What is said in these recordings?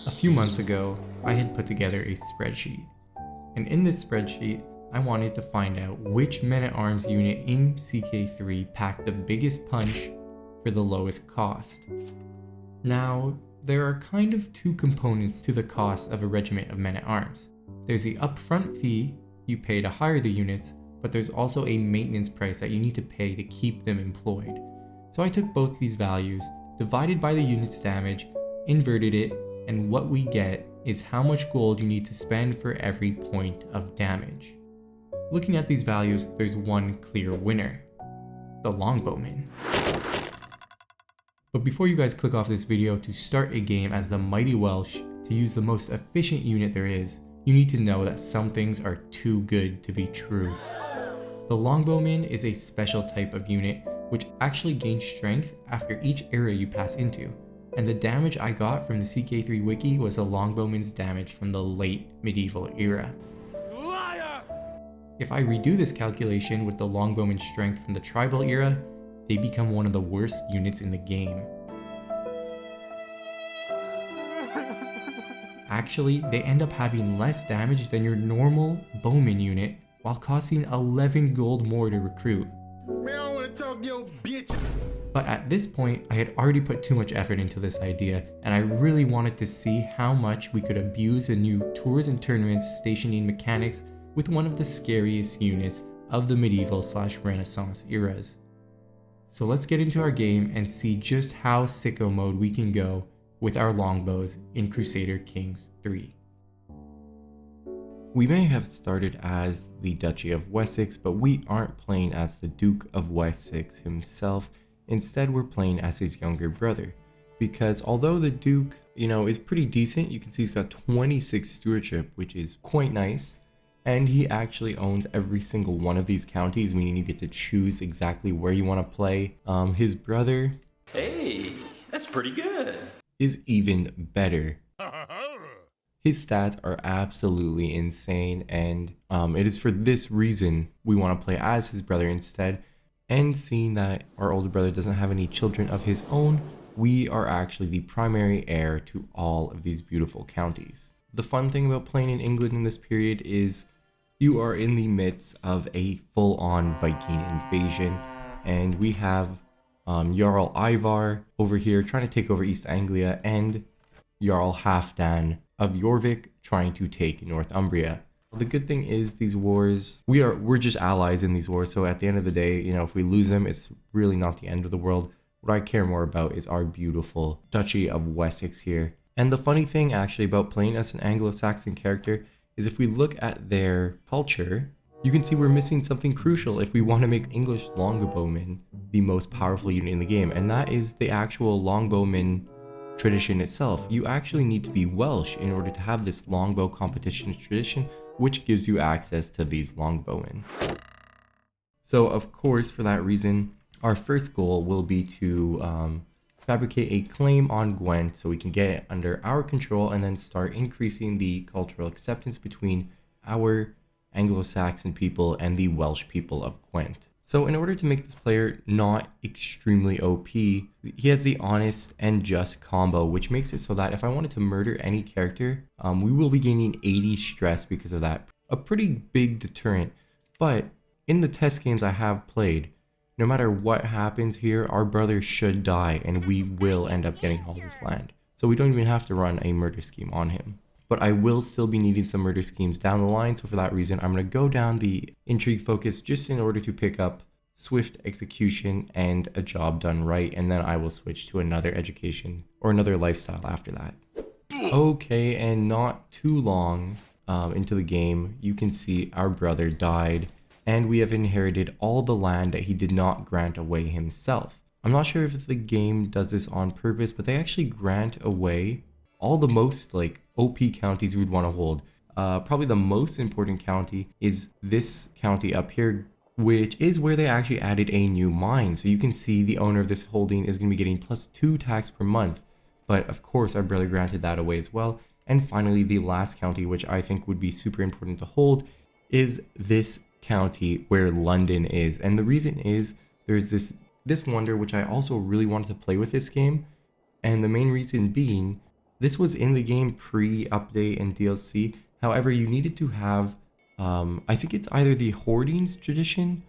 A few months ago, I had put together a spreadsheet, and in this spreadsheet, I wanted to find out which men-at-arms unit in CK3 packed the biggest punch for the lowest cost. Now, there are kind of two components to the cost of a regiment of men-at-arms. There's the upfront fee you pay to hire the units, but there's also a maintenance price that you need to pay to keep them employed. So I took both these values, divided by the unit's damage, inverted it, and what we get is how much gold you need to spend for every point of damage. Looking at these values, there's one clear winner: the longbowmen. But before you guys click off this video to start a game as the mighty Welsh to use the most efficient unit there is, you need to know that some things are too good to be true. The longbowman is a special type of unit which actually gains strength after each area you pass into, and the damage I got from the CK3 wiki was the longbowman's damage from the late medieval era. Liar! If I redo this calculation with the longbowman's strength from the tribal era, they become one of the worst units in the game. Actually, they end up having less damage than your normal bowman unit while costing 11 gold more to recruit. Man, I wanna talk to your bitch. But at this point, I had already put too much effort into this idea, and I really wanted to see how much we could abuse the new tours and tournaments stationing mechanics with one of the scariest units of the medieval/Renaissance eras. So let's get into our game and see just how sicko mode we can go with our longbows in Crusader Kings 3. We may have started as the Duchy of Wessex, but we aren't playing as the Duke of Wessex himself. Instead, we're playing as his younger brother, because although the Duke, is pretty decent, you can see he's got 26 stewardship, which is quite nice, and he actually owns every single one of these counties, meaning you get to choose exactly where you want to play. His brother, hey, that's pretty good, is even better. His stats are absolutely insane, and it is for this reason we want to play as his brother instead. And seeing that our older brother doesn't have any children of his own, we are actually the primary heir to all of these beautiful counties. The fun thing about playing in England in this period is you are in the midst of a full-on Viking invasion, and we have Jarl Ivar over here trying to take over East Anglia, and Jarl Halfdan of Jorvik trying to take Northumbria. The good thing is these wars, we're just allies in these wars, so at the end of the day, if we lose them, it's really not the end of the world. What I care more about is our beautiful Duchy of Wessex here. And the funny thing actually about playing as an Anglo-Saxon character is if we look at their culture, you can see we're missing something crucial if we want to make English longbowmen the most powerful unit in the game, and that is the actual longbowman tradition itself. You actually need to be Welsh in order to have this longbow competition tradition, which gives you access to these longbowmen. So of course, for that reason, our first goal will be to fabricate a claim on Gwent so we can get it under our control and then start increasing the cultural acceptance between our Anglo-Saxon people and the Welsh people of Gwent. So in order to make this player not extremely OP, he has the honest and just combo, which makes it so that if I wanted to murder any character, we will be gaining 80 stress because of that. A pretty big deterrent, but in the test games I have played, no matter what happens here, our brother should die and we will end up getting all this land. So we don't even have to run a murder scheme on him. But I will still be needing some murder schemes down the line, so for that reason I'm going to go down the intrigue focus just in order to pick up swift execution and a job done right, and then I will switch to another education or another lifestyle after that. Okay, and not too long into the game, you can see our brother died, and we have inherited all the land that he did not grant away himself. I'm not sure if the game does this on purpose, but they actually grant away all the most OP counties we'd want to hold. Probably the most important county is this county up here, which is where they actually added a new mine. So you can see the owner of this holding is going to be getting +2 tax per month. But of course our brother granted that away as well. And finally, the last county, which I think would be super important to hold, is this county where London is. And the reason is there's this wonder which I also really wanted to play with this game. And the main reason being, this was in the game pre-update and DLC. However, you needed to have, I think it's either the Hoardings tradition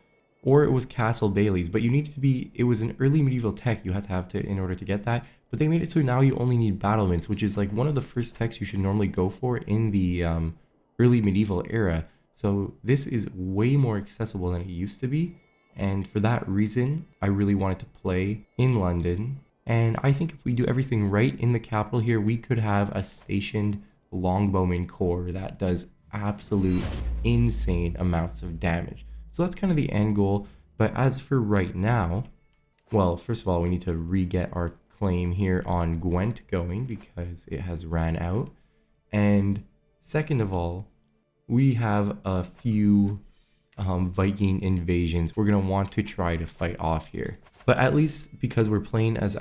or it was Castle Bailey's, but you needed to be, it was an early medieval tech you had to have to in order to get that. But they made it so now you only need battlements, which is like one of the first techs you should normally go for in the early medieval era. So this is way more accessible than it used to be. And for that reason, I really wanted to play in London. And I think if we do everything right in the capital here, we could have a stationed longbowman corps that does absolute insane amounts of damage. So that's kind of the end goal. But as for right now, well, first of all, we need to re-get our claim here on Gwent going because it has ran out. And second of all, we have a few Viking invasions we're going to want to try to fight off here. But at least because we're playing as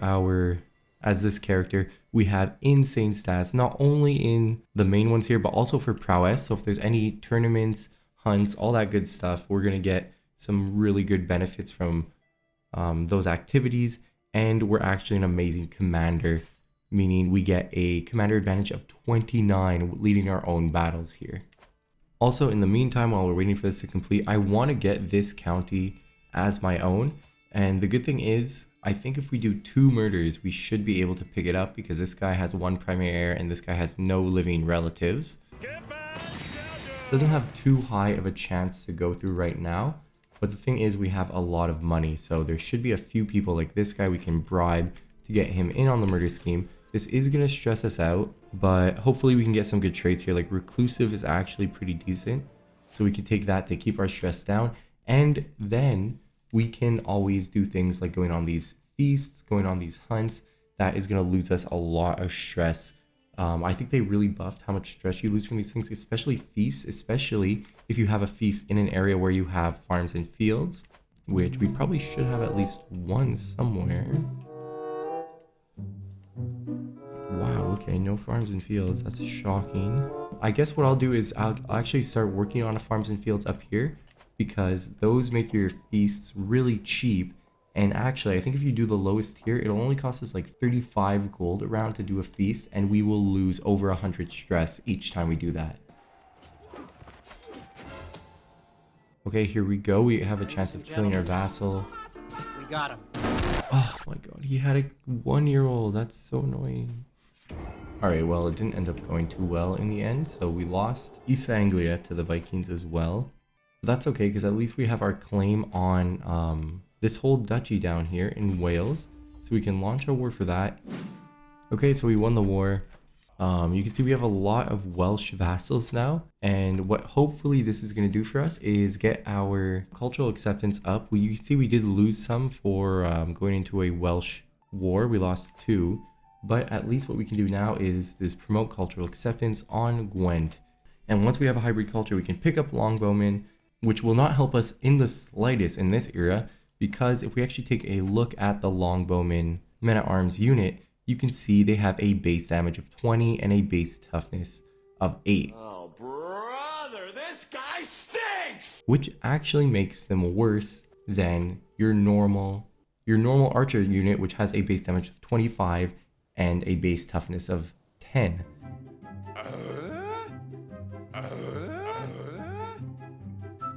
this character, we have insane stats, not only in the main ones here, but also for prowess. So if there's any tournaments, hunts, all that good stuff, we're going to get some really good benefits from those activities. And we're actually an amazing commander, meaning we get a commander advantage of 29 leading our own battles here. Also, in the meantime, while we're waiting for this to complete, I want to get this county as my own. And the good thing is, I think if we do 2 murders, we should be able to pick it up because this guy has 1 primary heir and this guy has no living relatives. Doesn't have too high of a chance to go through right now. But the thing is, we have a lot of money. So there should be a few people like this guy we can bribe to get him in on the murder scheme. This is going to stress us out, but hopefully we can get some good traits here. Like reclusive is actually pretty decent. So we can take that to keep our stress down. And then we can always do things like going on these feasts, going on these hunts. That is going to lose us a lot of stress. I think they really buffed how much stress you lose from these things, especially feasts, especially if you have a feast in an area where you have farms and fields, which we probably should have at least one somewhere. Wow, okay, no farms and fields. That's shocking. I guess what I'll do is I'll actually start working on a farms and fields up here because those make your feasts really cheap. And actually, I think if you do the lowest tier, it'll only cost us like 35 gold a round to do a feast, and we will lose over 100 stress each time we do that. Okay, here we go. We have a chance of killing our vassal. We got him. Oh my god, he had a 1-year-old. That's so annoying. Alright, well, it didn't end up going too well in the end, so we lost East Anglia to the Vikings as well. But that's okay, because at least we have our claim on this whole duchy down here in Wales, so we can launch a war for that. Okay, so we won the war. You can see we have a lot of Welsh vassals now, and what hopefully this is going to do for us is get our cultural acceptance up. You can see we did lose some for going into a Welsh war. We lost 2, but at least what we can do now is promote cultural acceptance on Gwent. And once we have a hybrid culture, we can pick up longbowmen, which will not help us in the slightest in this era, because if we actually take a look at the longbowmen men-at-arms unit, you can see they have a base damage of 20 and a base toughness of 8. Oh, brother, this guy stinks! Which actually makes them worse than your normal archer unit, which has a base damage of 25 and a base toughness of 10.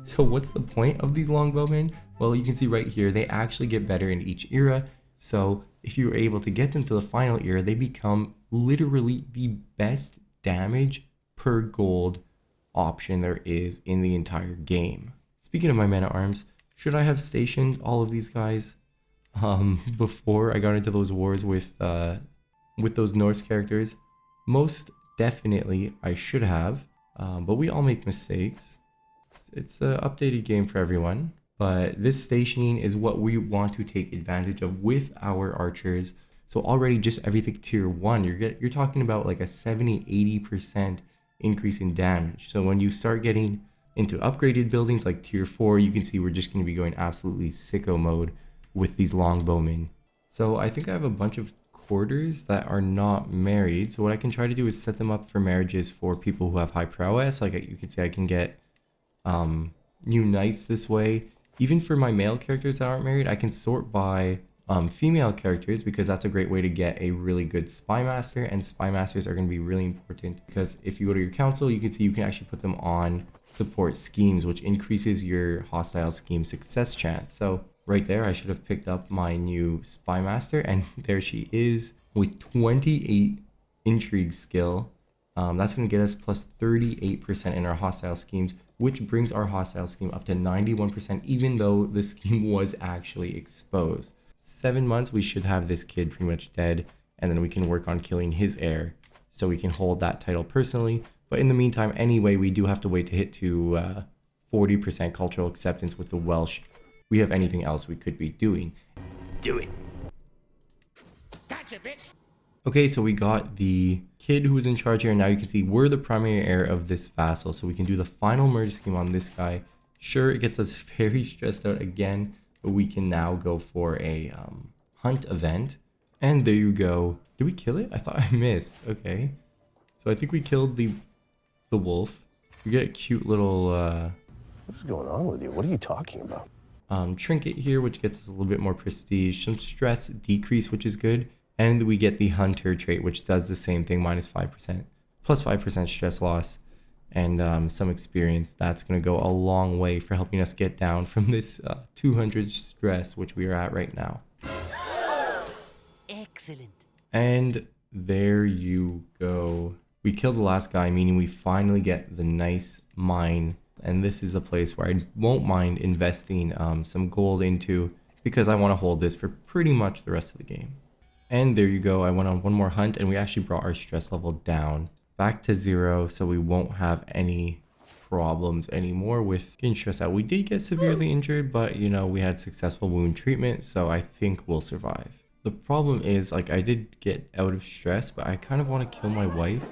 So what's the point of these longbowmen? Well, you can see right here, they actually get better in each era. So if you're able to get them to the final era, they become literally the best damage per gold option there is in the entire game. Speaking of my men-at-arms, should I have stationed all of these guys before I got into those wars with those Norse characters? Most definitely I should have, but we all make mistakes. It's an updated game for everyone, but this stationing is what we want to take advantage of with our archers. So already just everything tier 1, you're talking about like a 70-80% increase in damage. So when you start getting into upgraded buildings like tier 4, you can see we're just going to be going absolutely sicko mode with these longbowmen. So I think I have a bunch of quarters that are not married. So what I can try to do is set them up for marriages for people who have high prowess. Like you can see, I can get new knights this way. Even for my male characters that aren't married, I can sort by female characters, because that's a great way to get a really good spy master, and spy masters are going to be really important because if you go to your council, you can see you can actually put them on support schemes, which increases your hostile scheme success chance. So right there, I should have picked up my new spy master, and there she is with 28 intrigue skill. That's going to get us plus 38% in our hostile schemes, which brings our hostile scheme up to 91%, even though the scheme was actually exposed. 7 months, we should have this kid pretty much dead, and then we can work on killing his heir, so we can hold that title personally. But in the meantime, anyway, we do have to wait to hit to 40% cultural acceptance with the Welsh. We have anything else we could be doing. Do it. Gotcha, bitch. Okay, so we got the kid who was in charge here, and now you can see we're the primary heir of this vassal, so we can do the final murder scheme on this guy. Sure, it gets us very stressed out again, but we can now go for a hunt event. And there you go. Did we kill it? I thought I missed. Okay. So I think we killed the wolf. We get a cute little... What is going on with you? What are you talking about? Trinket here, which gets us a little bit more prestige. Some stress decrease, which is good. And we get the hunter trait, which does the same thing, minus 5%. Plus 5% stress loss. And some experience. That's going to go a long way for helping us get down from this 200 stress, which we are at right now. Excellent. And there you go. We killed the last guy, meaning we finally get the nice mine. And this is a place where I won't mind investing some gold into, because I want to hold this for pretty much the rest of the game. And there you go. I went on one more hunt, and we actually brought our stress level down back to 0, so we won't have any problems anymore with getting stressed out. We did get severely injured, but you know, we had successful wound treatment, so I think we'll survive. The problem is, like, I did get out of stress, but I kind of want to kill my wife.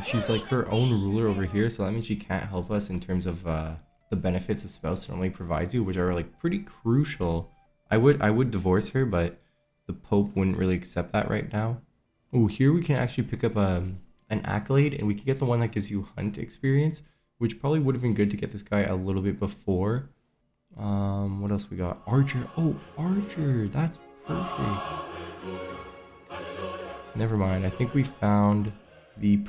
She's like her own ruler over here, so that means she can't help us in terms of the benefits a spouse normally provides you, which are like pretty crucial. I would divorce her, but the Pope wouldn't really accept that right now. Oh, here we can actually pick up an accolade, and we could get the one that gives you hunt experience, which probably would have been good to get this guy a little bit before. What else we got? Archer. Oh, Archer. That's perfect. Never mind. I think we found the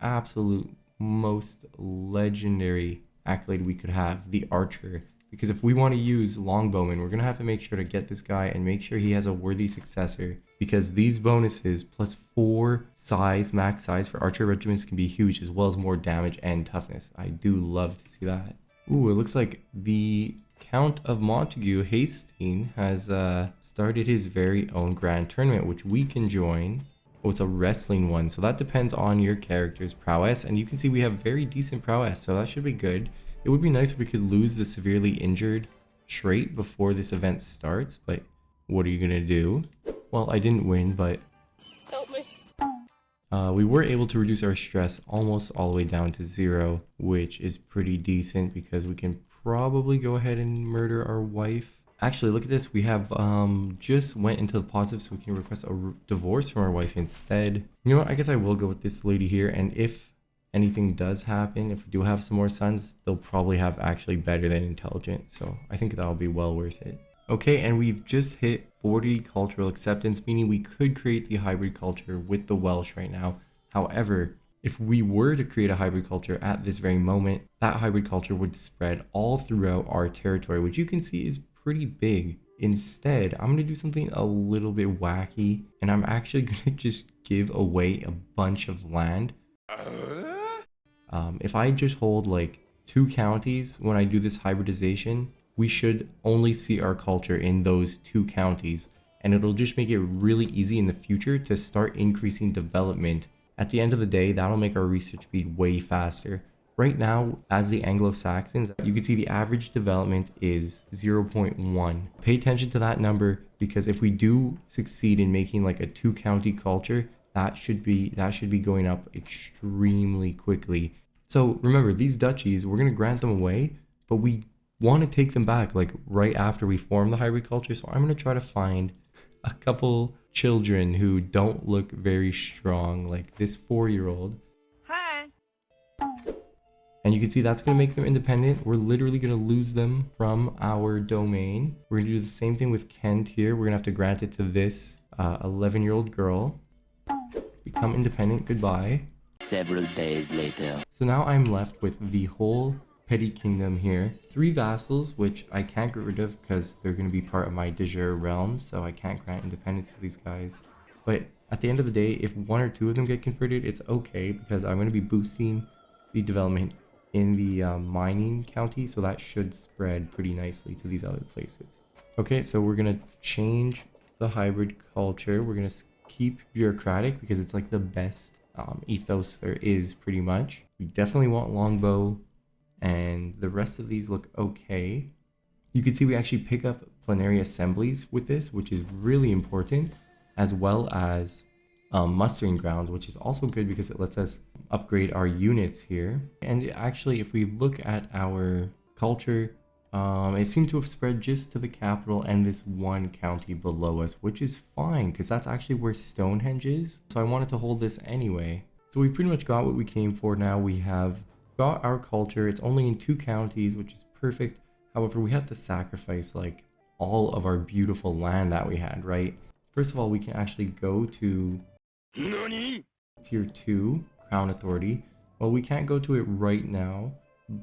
absolute most legendary accolade we could have, the Archer. Because if we want to use longbowmen, we're going to have to make sure to get this guy and make sure he has a worthy successor. Because these bonuses plus 4 size, max size for archer regiments can be huge, as well as more damage and toughness. I do love to see that. Ooh, it looks like the Count of Montague, Hastings, has started his very own grand tournament, which we can join. Oh, it's a wrestling one, so that depends on your character's prowess. And you can see we have very decent prowess, so that should be good. It would be nice if we could lose the severely injured trait before this event starts, but what are you gonna do? Well, I didn't win, but Help me. we were able to reduce our stress almost all the way down to 0, which is pretty decent because we can probably go ahead and murder our wife. Actually, look at this. We have just went into the positive, so we can request a divorce from our wife instead. You know what? I guess I will go with this lady here, and if anything does happen, if we do have some more sons, they'll probably have actually better than intelligent, so I think that'll be well worth it. Okay, and we've just hit 40 cultural acceptance, meaning we could create the hybrid culture with the Welsh right now. However, if we were to create a hybrid culture at this very moment, that hybrid culture would spread all throughout our territory, which you can see is pretty big. Instead, I'm going to do something a little bit wacky, and I'm actually going to just give away a bunch of land. If I just hold like 2 counties when I do this hybridization, we should only see our culture in those 2 counties, and it'll just make it really easy in the future to start increasing development. At the end of the day, that'll make our research speed way faster. Right now, as the Anglo-Saxons, you can see the average development is 0.1. Pay attention to that number, because if we do succeed in making like a 2 county culture, that should be going up extremely quickly. So remember, these duchies, we're going to grant them away, but we want to take them back like right after we form the hybrid culture. So I'm going to try to find a couple children who don't look very strong, like this 4-year-old. Hi. And you can see that's going to make them independent. We're literally going to lose them from our domain. We're going to do the same thing with Kent here. We're going to have to grant it to this 11-year-old girl. Become independent. Goodbye. Several days later. So now I'm left with the whole petty kingdom here. 3 vassals, which I can't get rid of because they're going to be part of my de jure realm. So I can't grant independence to these guys. But at the end of the day, if 1 or 2 of them get converted, it's okay because I'm going to be boosting the development in the mining county, so that should spread pretty nicely to these other places. Okay, so we're gonna change the hybrid culture. We're gonna keep bureaucratic because it's like the best ethos there is, pretty much. We definitely want longbow, and the rest of these look okay. You can see we actually pick up plenary assemblies with this, which is really important, as well as mustering grounds, which is also good because it lets us upgrade our units here. And actually, if we look at our culture, it seemed to have spread just to the capital and this 1 county below us, which is fine because that's actually where Stonehenge is. So I wanted to hold this anyway. So we pretty much got what we came for. Now we have got our culture. It's only in 2 counties, which is perfect. However, we have to sacrifice like all of our beautiful land that we had, right? First of all, we can actually go to Tier 2, Crown Authority. Well, we can't go to it right now,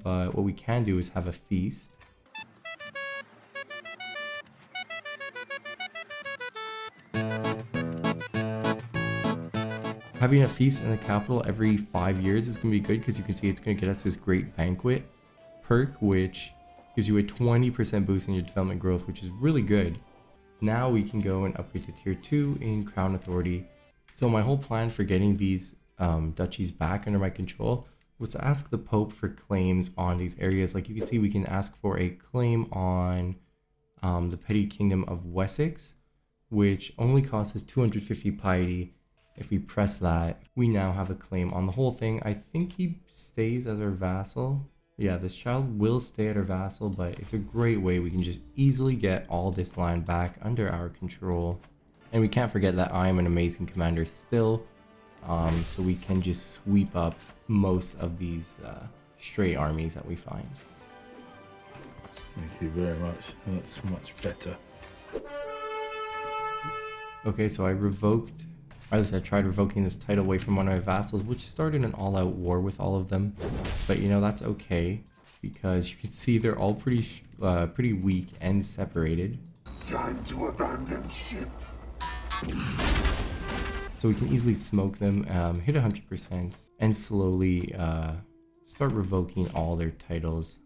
but what we can do is have a feast. Having a feast in the capital every 5 years is going to be good because you can see it's going to get us this great banquet perk, which gives you a 20% boost in your development growth, which is really good. Now we can go and upgrade to Tier 2 in Crown Authority. So my whole plan for getting these duchies back under my control was to ask the Pope for claims on these areas. Like you can see, we can ask for a claim on the petty kingdom of Wessex, which only costs us 250 piety. If we press that, we now have a claim on the whole thing. I think he stays as our vassal. Yeah, this child will stay at our vassal, but it's a great way we can just easily get all this land back under our control. And we can't forget that I am an amazing commander still, so we can just sweep up most of these stray armies that we find. Thank you very much. That's much better. Okay, so I tried revoking this title away from one of my vassals, which started an all-out war with all of them. But you know, that's okay, because you can see they're all pretty weak and separated. Time to abandon ship. So we can easily smoke them, hit 100%, and slowly start revoking all their titles.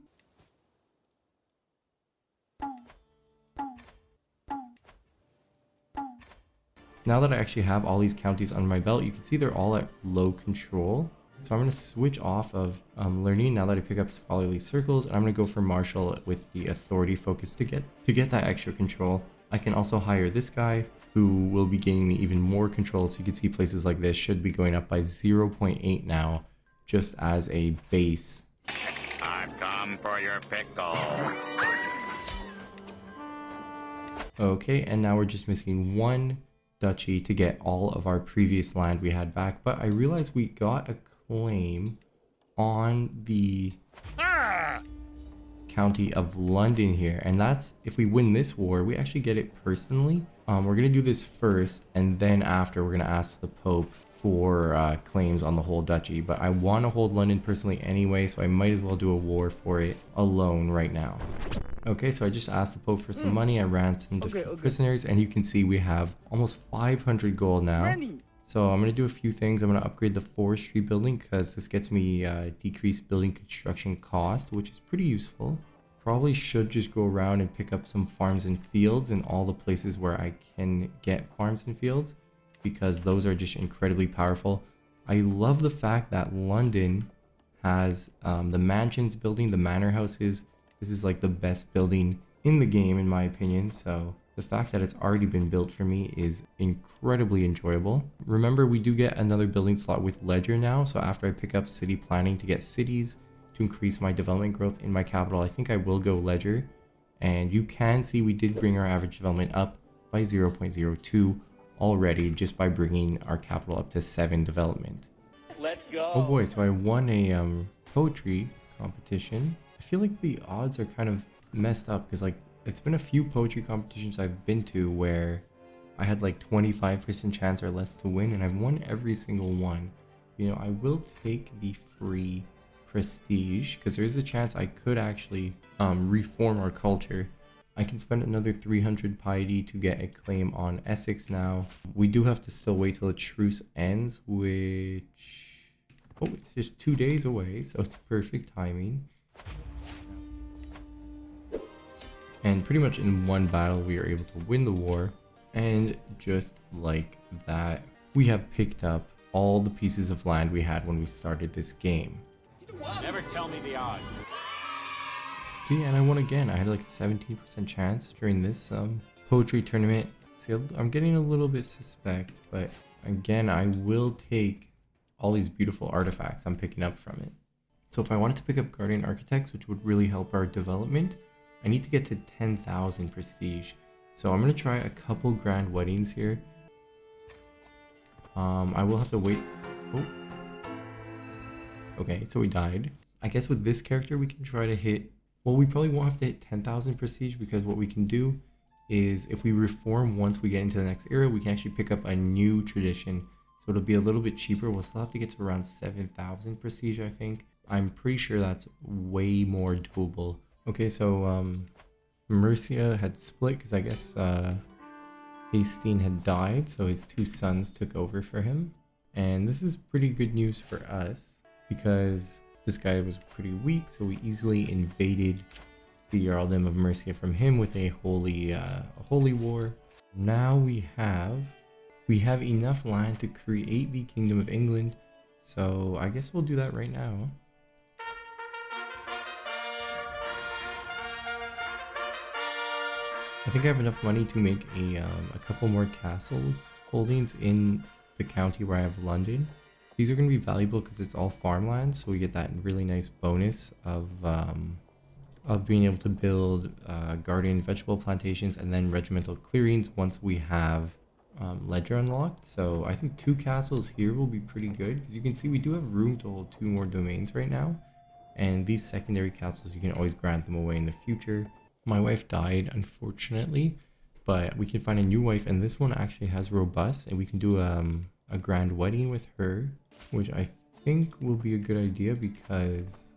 Now that I actually have all these counties under my belt, you can see they're all at low control. So I'm going to switch off of learning now that I pick up scholarly circles, and I'm going to go for martial with the authority focus to get that extra control. I can also hire this guy who will be gaining even more control. So you can see places like this should be going up by 0.8 now, just as a base. I've come for your pickle. Okay, and now we're just missing 1 duchy to get all of our previous land we had back. But I realized we got a claim on the county of London here, and that's, if we win this war, we actually get it personally. We're gonna do this first, and then after we're gonna ask the Pope for claims on the whole duchy. But I want to hold London personally anyway, so I might as well do a war for it alone right now. Okay, so I just asked the Pope for some money. I ransomed prisoners, and you can see we have almost 500 gold now. So I'm going to do a few things. I'm going to upgrade the forestry building because this gets me decreased building construction cost, which is pretty useful. Probably should just go around and pick up some farms and fields in all the places where I can get farms and fields, because those are just incredibly powerful. I love the fact that London has the mansions building, the manor houses. This is like the best building in the game in my opinion, so the fact that it's already been built for me is incredibly enjoyable. Remember, we do get another building slot with Ledger now, so after I pick up city planning to get cities to increase my development growth in my capital, I think I will go Ledger. And you can see we did bring our average development up by 0.02 already just by bringing our capital up to 7 development. Let's go. Oh boy, so I won a poetry competition. I feel like the odds are kind of messed up because like it's been a few poetry competitions I've been to where I had like 25% chance or less to win, and I've won every single one. You know, I will take the free prestige because there's a chance I could actually reform our culture. I can spend another 300 piety to get a claim on Essex now. We do have to still wait till the truce ends, which... oh, it's just 2 days away, so it's perfect timing. And pretty much in one battle, we are able to win the war. And just like that, we have picked up all the pieces of land we had when we started this game. Never tell me the odds. See, and I won again. I had like a 17% chance during this poetry tournament. See, I'm getting a little bit suspect, but again, I will take all these beautiful artifacts I'm picking up from it. So if I wanted to pick up Guardian Architects, which would really help our development, I need to get to 10,000 prestige. So I'm going to try a couple grand weddings here. I will have to wait. Oh. Okay, so we died. I guess with this character, we can try to hit... well, we probably won't have to hit 10,000 prestige because what we can do is if we reform once we get into the next era, we can actually pick up a new tradition. So it'll be a little bit cheaper. We'll still have to get to around 7,000 prestige, I think. I'm pretty sure that's way more doable. Okay, so Mercia had split because I guess Hastings had died, so his 2 sons took over for him. And this is pretty good news for us because this guy was pretty weak, so we easily invaded the Earldom of Mercia from him with a holy war. Now we have enough land to create the Kingdom of England, so I guess we'll do that right now. I think I have enough money to make a couple more castle holdings in the county where I have London. These are going to be valuable because it's all farmland, so we get that really nice bonus of being able to build garden vegetable plantations and then regimental clearings once we have ledger unlocked. So I think 2 castles here will be pretty good because you can see we do have room to hold 2 more domains right now. And these secondary castles, you can always grant them away in the future. My wife died, unfortunately, but we can find a new wife, and this one actually has robust, and we can do a grand wedding with her, which I think will be a good idea because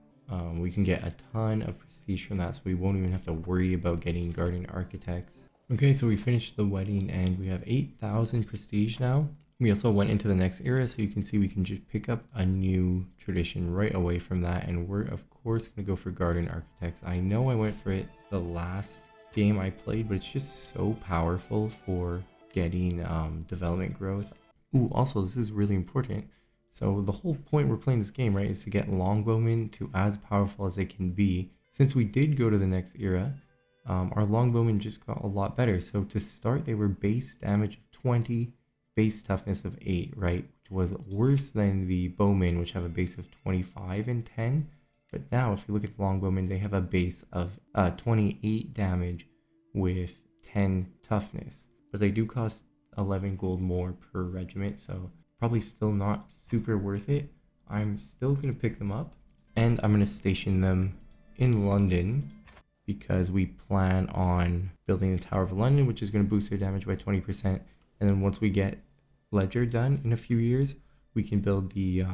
we can get a ton of prestige from that, so we won't even have to worry about getting Guardian Architects. Okay, so we finished the wedding, and we have 8,000 prestige now. We also went into the next era, so you can see we can just pick up a new tradition right away from that, and we're of course going to go for Guardian Architects. I know I went for it the last game I played, but it's just so powerful for getting development growth. Ooh, also this is really important. So the whole point we're playing this game, right, is to get longbowmen to as powerful as they can be. Since we did go to the next era, our longbowmen just got a lot better. So to start, they were base damage of 20, base toughness of 8, right, which was worse than the bowmen, which have a base of 25 and 10. But now, if you look at the longbowmen, they have a base of 28 damage with 10 toughness. But they do cost 11 gold more per regiment, so probably still not super worth it. I'm still going to pick them up, and I'm going to station them in London because we plan on building the Tower of London, which is going to boost their damage by 20%. And then once we get Ledger done in a few years, we can build the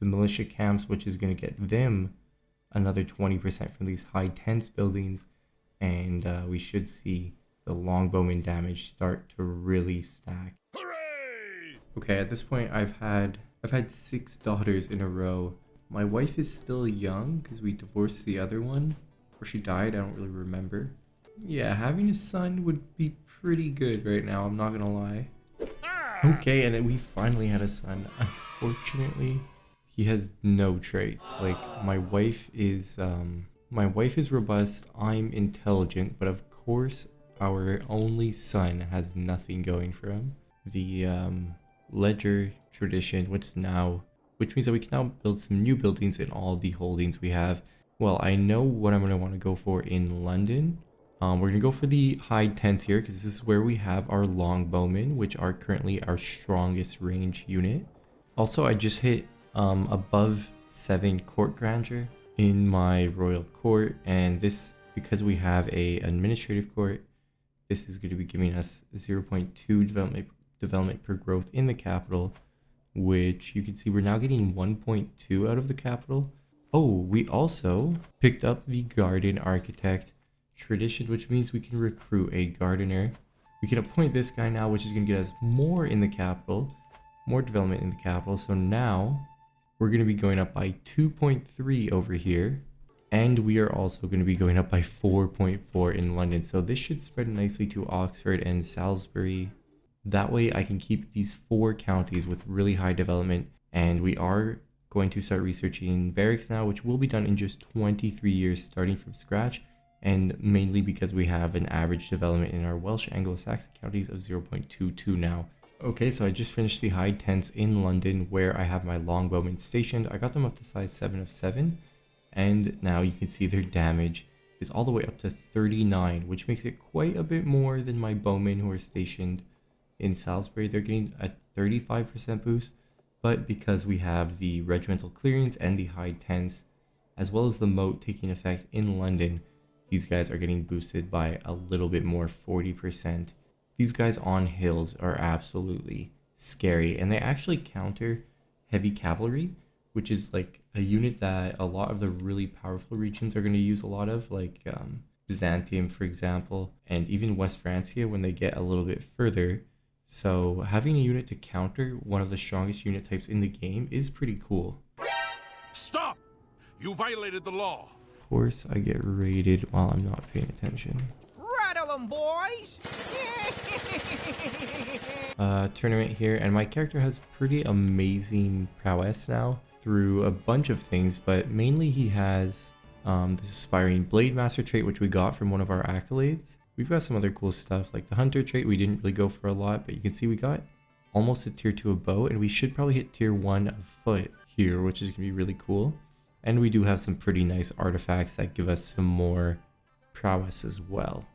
militia camps, which is going to get them another 20% from these high tense buildings, and we should see the longbowman damage start to really stack. Hooray! Okay, at this point I've had 6 daughters in a row. My wife is still young because we divorced the other one, or she died, I don't really remember. Yeah, having a son would be pretty good right now, I'm not gonna lie. Okay, and then we finally had a son. Unfortunately, he has no traits. Like, my wife is robust, I'm intelligent, but of course our only son has nothing going for him. The ledger tradition, which means that we can now build some new buildings in all the holdings we have. Well, I know what I'm going to want to go for in London. We're gonna go for the high tens here because this is where we have our longbowmen, which are currently our strongest range unit. Also, I just hit above 7 court grandeur in my royal court, and this, because we have a administrative court, this is going to be giving us 0.2 development per growth in the capital, which you can see we're now getting 1.2 out of the capital. Oh, we also picked up the garden architect tradition, which means we can recruit a gardener. We can appoint this guy now, which is going to get us more in the capital, more development in the capital. So now we're going to be going up by 2.3 over here, and we are also going to be going up by 4.4 in London. So this should spread nicely to Oxford and Salisbury. That way I can keep these 4 counties with really high development, and we are going to start researching barracks now, which will be done in just 23 years starting from scratch, and mainly because we have an average development in our Welsh Anglo-Saxon counties of 0.22 now. Okay, so I just finished the high tents in London where I have my longbowmen stationed. I got them up to size 7 of 7, and now you can see their damage is all the way up to 39, which makes it quite a bit more than my bowmen who are stationed in Salisbury. They're getting a 35% boost, but because we have the regimental clearance and the high tents, as well as the moat taking effect in London, these guys are getting boosted by a little bit more, 40%. These guys on hills are absolutely scary, and they actually counter heavy cavalry, which is like a unit that a lot of the really powerful regions are going to use a lot of, like Byzantium, for example, and even West Francia when they get a little bit further. So having a unit to counter one of the strongest unit types in the game is pretty cool. Stop! You violated the law. Of course, I get raided while I'm not paying attention. Rattle 'em, boys! Tournament here, and my character has pretty amazing prowess now through a bunch of things, but mainly he has this aspiring blade master trait, which we got from one of our accolades. We've got some other cool stuff like the hunter trait. We didn't really go for a lot, but you can see we got almost a tier 2 of bow, and we should probably hit tier 1 of foot here, which is gonna be really cool. And we do have some pretty nice artifacts that give us some more prowess as well.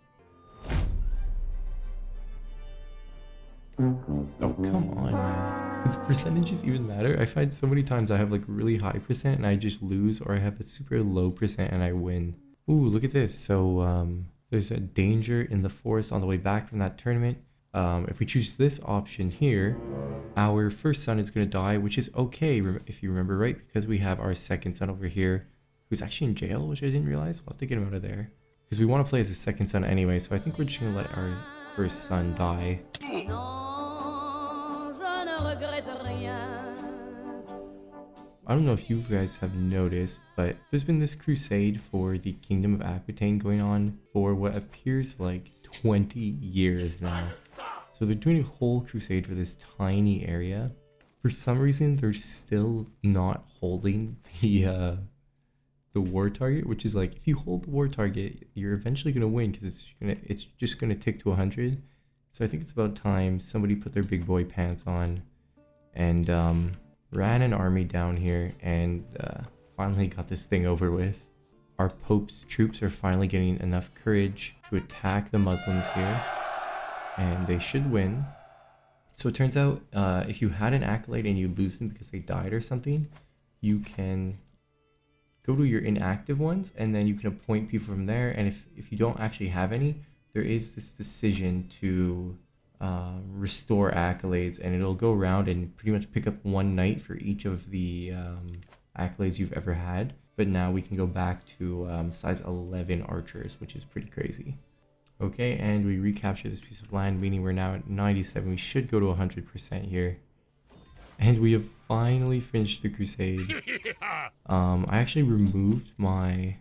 Oh, come on, man. Do the percentages even matter? I find so many times I have like really high percent and I just lose, or I have a super low percent and I win. Ooh, look at this. So there's a danger in the forest on the way back from that tournament. If we choose this option here, our first son is going to die, which is okay if you remember right, because we have our second son over here who's actually in jail, which I didn't realize. We'll have to get him out of there because we want to play as a second son anyway, so I think we're just going to let our first son die. I don't know if you guys have noticed, but there's been this crusade for the Kingdom of Aquitaine going on for what appears like 20 years now. So they're doing a whole crusade for this tiny area. For some reason, they're still not holding the war target, which is like, if you hold the war target, you're eventually gonna win because it's just gonna tick to 100. So I think it's about time somebody put their big boy pants on and ran an army down here and finally got this thing over with. Our Pope's troops are finally getting enough courage to attack the Muslims here, and they should win. So it turns out if you had an accolade and you lose them because they died or something, you can go to your inactive ones and then you can appoint people from there. And if you don't actually have any, there is this decision to restore accolades, and it'll go around and pretty much pick up one knight for each of the accolades you've ever had. But now we can go back to size 11 archers, which is pretty crazy. Okay, and we recapture this piece of land, meaning we're now at 97. We should go to 100% here. And we have finally finished the crusade. I actually removed my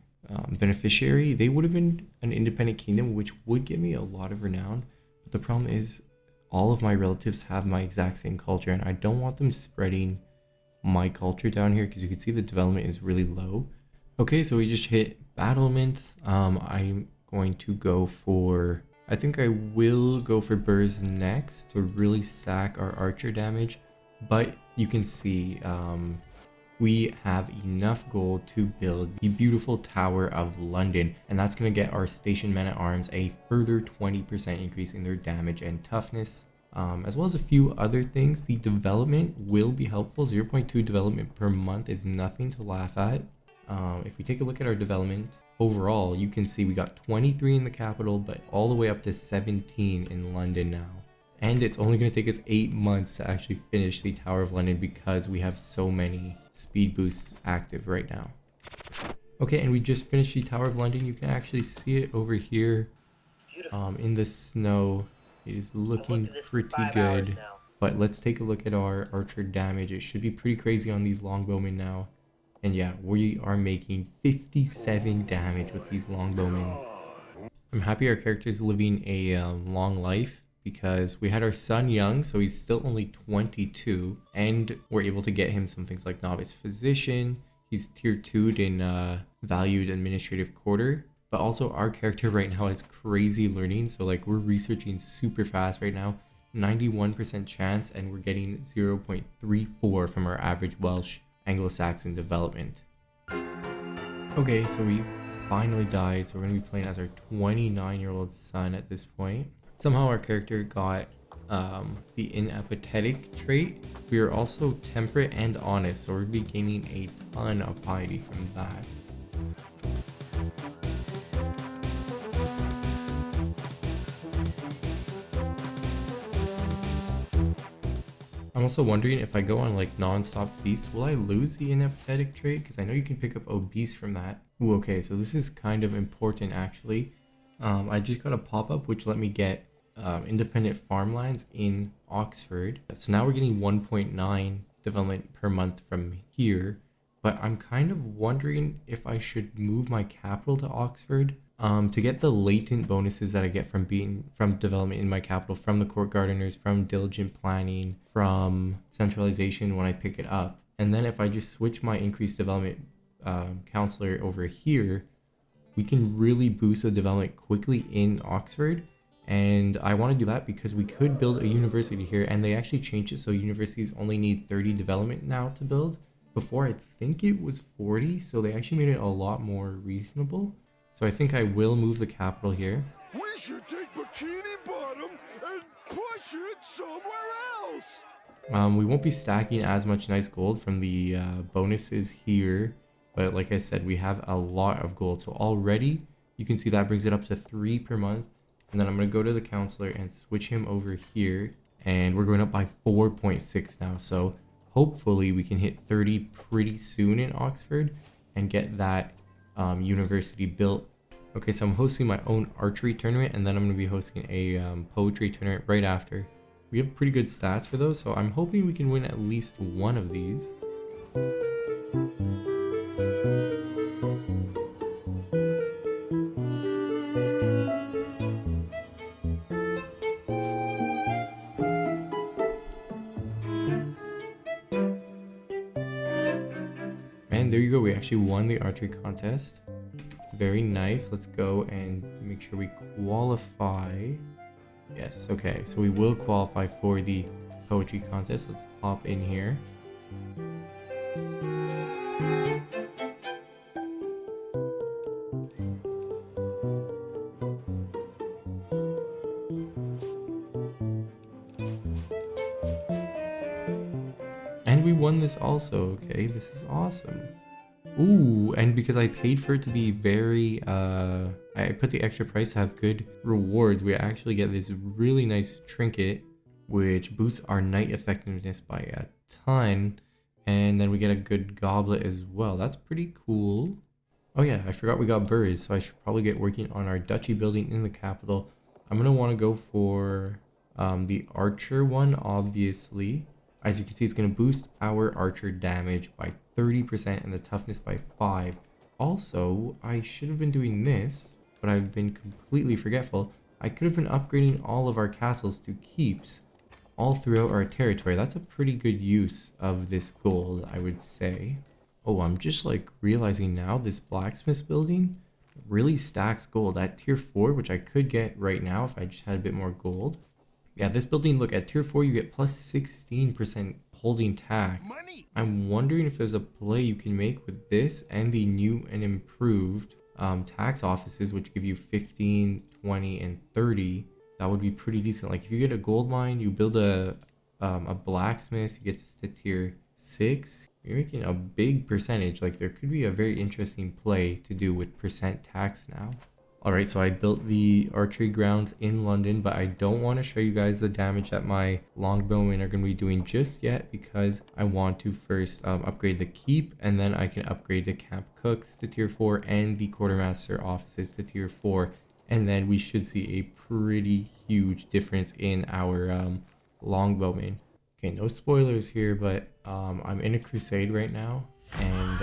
beneficiary. They would have been an independent kingdom, which would give me a lot of renown. But the problem is all of my relatives have my exact same culture, and I don't want them spreading my culture down here because you can see the development is really low. Okay, so we just hit battlements. I'm going to go for, I think I will go for burrs next to really stack our archer damage. But you can see we have enough gold to build the beautiful Tower of London, and that's going to get our station men-at-arms a further 20% increase in their damage and toughness, as well as a few other things. The development will be helpful. 0.2 development per month is nothing to laugh at. If we take a look at our development overall, you can see we got 23 in the capital, but all the way up to 17 in London now. And it's only going to take us 8 months to actually finish the Tower of London because we have so many speed boosts active right now. Okay, and we just finished the Tower of London. You can actually see it over here in the snow. It is looking pretty good. But let's take a look at our archer damage. It should be pretty crazy on these longbowmen now. And yeah, we are making 57 damage with these longbowmen. I'm happy our character is living a long life, because we had our son young, so he's still only 22, and we're able to get him some things like Novice Physician. He's tier 2'd in Valued Administrative Quarter, but also our character right now has crazy learning, so like we're researching super fast right now, 91% chance, and we're getting 0.34 from our average Welsh Anglo-Saxon development. Okay, so we finally died, so we're going to be playing as our 29-year-old son at this point. Somehow our character got the inapathetic trait. We are also temperate and honest, so we're going to be gaining a ton of piety from that. I'm also wondering if I go on like non-stop feasts, will I lose the inapathetic trait? Because I know you can pick up obese from that. Ooh, okay, so this is kind of important actually. I just got a pop-up which let me get independent farmlands in Oxford. So now we're getting 1.9 development per month from here, but I'm kind of wondering if I should move my capital to Oxford to get the latent bonuses that I get from development in my capital, from the court gardeners, from diligent planning, from centralization when I pick it up. And then if I just switch my increased development counselor over here, we can really boost the development quickly in Oxford. And I want to do that because we could build a university here, and they actually changed it so universities only need 30 development now to build. Before, I think it was 40, so they actually made it a lot more reasonable. So I think I will move the capital here. We should take Bikini Bottom and push it somewhere else. We won't be stacking as much nice gold from the bonuses here, but like I said, we have a lot of gold. So already you can see that brings it up to 3 per month. And then I'm going to go to the counselor and switch him over here. And we're going up by 4.6 now. So hopefully we can hit 30 pretty soon in Oxford and get that university built. Okay, so I'm hosting my own archery tournament, and then I'm going to be hosting a poetry tournament right after. We have pretty good stats for those, so I'm hoping we can win at least one of these. And there you go, we actually won the archery contest. Very nice. Let's go and make sure we qualify. Yes, okay, so we will qualify for the poetry contest. Let's hop in here. And we won this also. Okay, this is awesome. Ooh, and because I paid for it to be very, I put the extra price to have good rewards, we actually get this really nice trinket, which boosts our knight effectiveness by a ton, and then we get a good goblet as well. That's pretty cool. Oh yeah, I forgot we got birds, so I should probably get working on our duchy building in the capital. I'm going to want to go for the archer one, obviously. As you can see, it's going to boost our archer damage by 30% and the toughness by 5. Also, I should have been doing this, but I've been completely forgetful. I could have been upgrading all of our castles to keeps all throughout our territory. That's a pretty good use of this gold, I would say. Oh, I'm just like realizing now this blacksmith building really stacks gold at tier 4, which I could get right now if I just had a bit more gold. Yeah, this building, look, at tier 4 you get plus 16% holding tax. I'm wondering if there's a play you can make with this and the new and improved tax offices, which give you 15, 20, and 30. That would be pretty decent. Like if you get a gold mine, you build a blacksmith, you get to tier 6. You're making a big percentage. Like there could be a very interesting play to do with percent tax now. Alright, so I built the archery grounds in London, but I don't want to show you guys the damage that my longbowmen are going to be doing just yet, because I want to first upgrade the keep, and then I can upgrade the camp cooks to tier 4 and the quartermaster offices to tier 4, and then we should see a pretty huge difference in our longbowmen. Okay, no spoilers here, but I'm in a crusade right now, and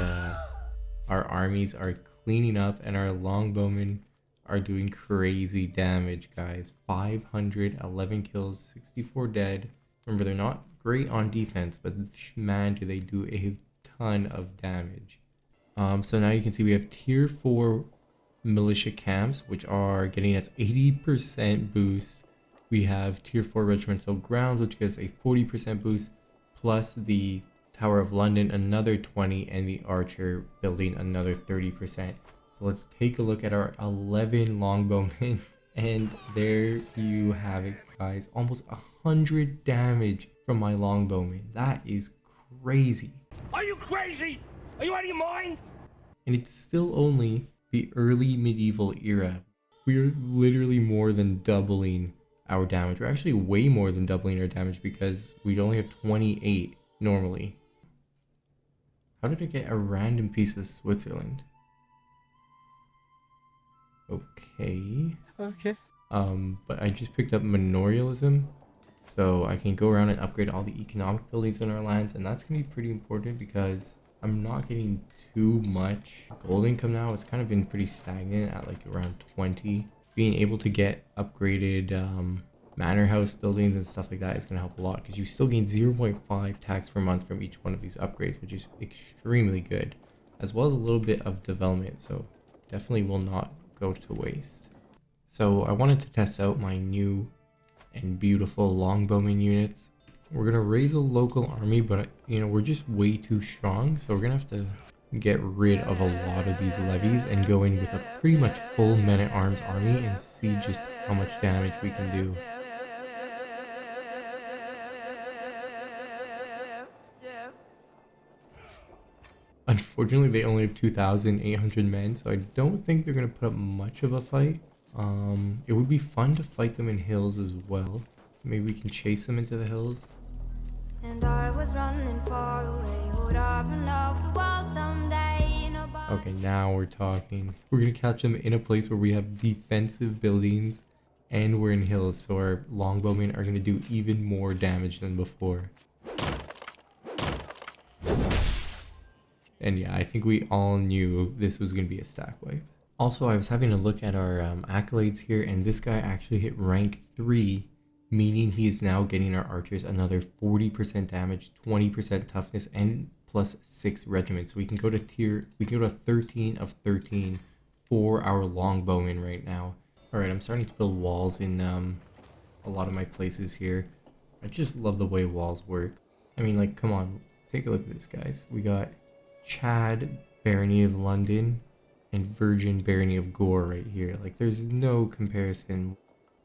our armies are cleaning up, and our longbowmen are doing crazy damage, guys. 511 kills, 64 dead. Remember, they're not great on defense, but man, do they do a ton of damage. So now you can see we have tier 4 militia camps, which are getting us 80% boost. We have tier 4 regimental grounds, which gives a 40% boost, plus the Tower of London another 20, and the archer building another 30%. So let's take a look at our 11 longbowmen, and there you have it, guys. Almost 100 damage from my longbowmen. That is crazy. Are you crazy? Are you out of your mind? And it's still only the early medieval era. We're literally more than doubling our damage. We're actually way more than doubling our damage, because we'd only have 28 normally. How did I get a random piece of Switzerland? Okay. But I just picked up manorialism, so I can go around and upgrade all the economic buildings in our lands, and that's gonna be pretty important because I'm not getting too much gold income now. It's kind of been pretty stagnant at like around 20. Being able to get upgraded manor house buildings and stuff like that is gonna help a lot, because you still gain 0.5 tax per month from each one of these upgrades, which is extremely good, as well as a little bit of development, so definitely will not go to waste. So I wanted to test out my new and beautiful longbowmen units. We're gonna raise a local army, but you know, we're just way too strong, so we're gonna have to get rid of a lot of these levies and go in with a pretty much full men-at-arms army and see just how much damage we can do. Unfortunately, they only have 2,800 men, so I don't think they're going to put up much of a fight. It would be fun to fight them in hills as well. Maybe we can chase them into the hills. And I was running far away, would I run off the wall someday? Okay, now we're talking. We're going to catch them in a place where we have defensive buildings and we're in hills, so our longbowmen are going to do even more damage than before. And yeah, I think we all knew this was going to be a stack wipe. Also, I was having a look at our accolades here, and this guy actually hit rank 3, meaning he is now getting our archers another 40% damage, 20% toughness, and plus 6 regiments. So we can go to 13 of 13 for our longbowmen right now. Alright, I'm starting to build walls in a lot of my places here. I just love the way walls work. I mean, like, come on, take a look at this, guys. We got Chad, Barony of London, and Virgin Barony of Gore right here. Like, there's no comparison.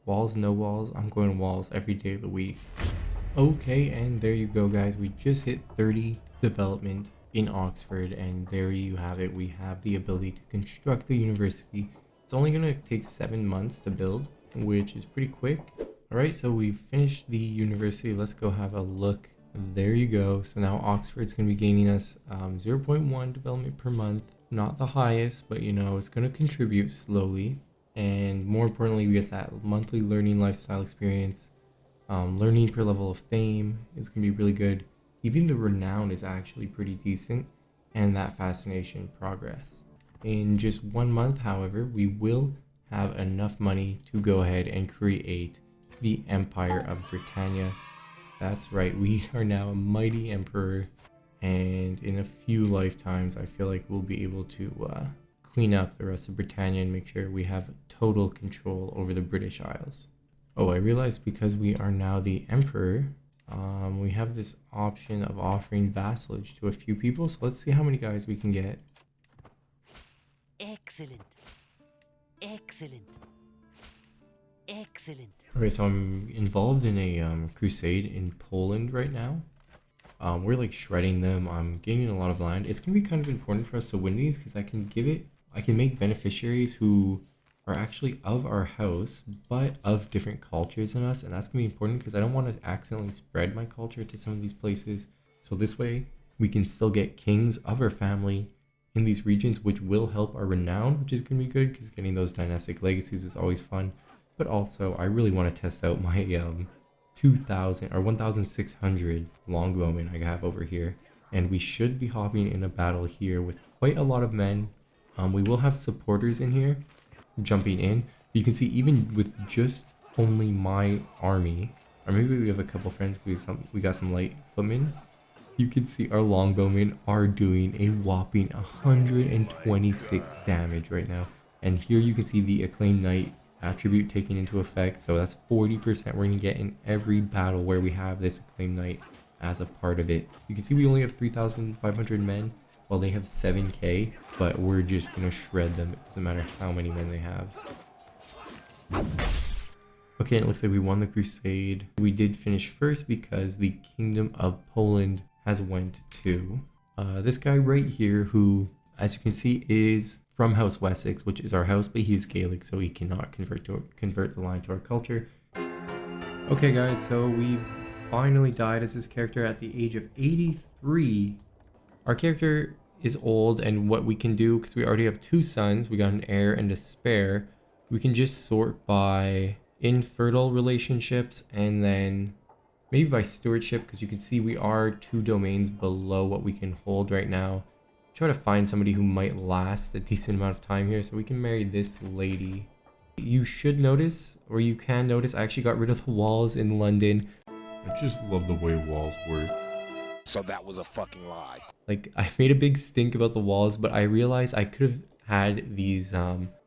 Walls, no walls. I'm going walls every day of the week. Okay, and there you go, guys. We just hit 30 development in Oxford, and there you have it. We have the ability to construct the university. It's only going to take 7 months to build, which is pretty quick. Alright, so we've finished the university. Let's go have a look. There you go. So now Oxford's going to be gaining us 0.1 development per month. Not the highest, but you know, it's going to contribute slowly. And more importantly, we get that monthly learning lifestyle experience. Learning per level of fame is going to be really good. Even the renown is actually pretty decent. And that fascination progress. In just 1 month, however, we will have enough money to go ahead and create the Empire of Britannia. That's right, we are now a mighty emperor, and in a few lifetimes I feel like we'll be able to clean up the rest of Britannia and make sure we have total control over the British Isles. Oh, I realized because we are now the emperor, We have this option of offering vassalage to a few people, so let's see how many guys we can get. Excellent. Excellent. Excellent. Okay, so I'm involved in a crusade in Poland right now. We're like shredding them. I'm gaining a lot of land. It's gonna be kind of important for us to win these because I can make beneficiaries who are actually of our house but of different cultures than us, and that's gonna be important because I don't want to accidentally spread my culture to some of these places. So this way we can still get kings of our family in these regions, which will help our renown, which is gonna be good because getting those dynastic legacies is always fun. But also I really want to test out my 2,000 or 1,600 longbowmen I have over here, and we should be hopping in a battle here with quite a lot of men. We will have supporters in here jumping in. You can see even with just only my army, or maybe we have a couple friends because we got some light footmen. You can see our longbowmen are doing a whopping 126 damage right now, and here you can see the acclaimed knight attribute taken into effect, so that's 40% we're gonna get in every battle where we have this acclaimed knight as a part of it. You can see we only have 3,500 men while they have 7k, but we're just gonna shred them. It doesn't matter how many men they have. Okay, it looks like we won the crusade. We did finish first because the Kingdom of Poland has went to this guy right here, who, as you can see, is from House Wessex, which is our house, but he's Gaelic, so he cannot convert the line to our culture. Okay guys, so we finally died as this character at the age of 83. Our character is old, and what we can do, because we already have 2 sons, we got an heir and a spare, we can just sort by infertile relationships and then maybe by stewardship, because you can see we are 2 domains below what we can hold right now. Try to find somebody who might last a decent amount of time here, so we can marry this lady. You should notice, or you can notice, I actually got rid of the walls in London. I just love the way walls work. So that was a fucking lie. Like, I made a big stink about the walls, but I realized I could have had these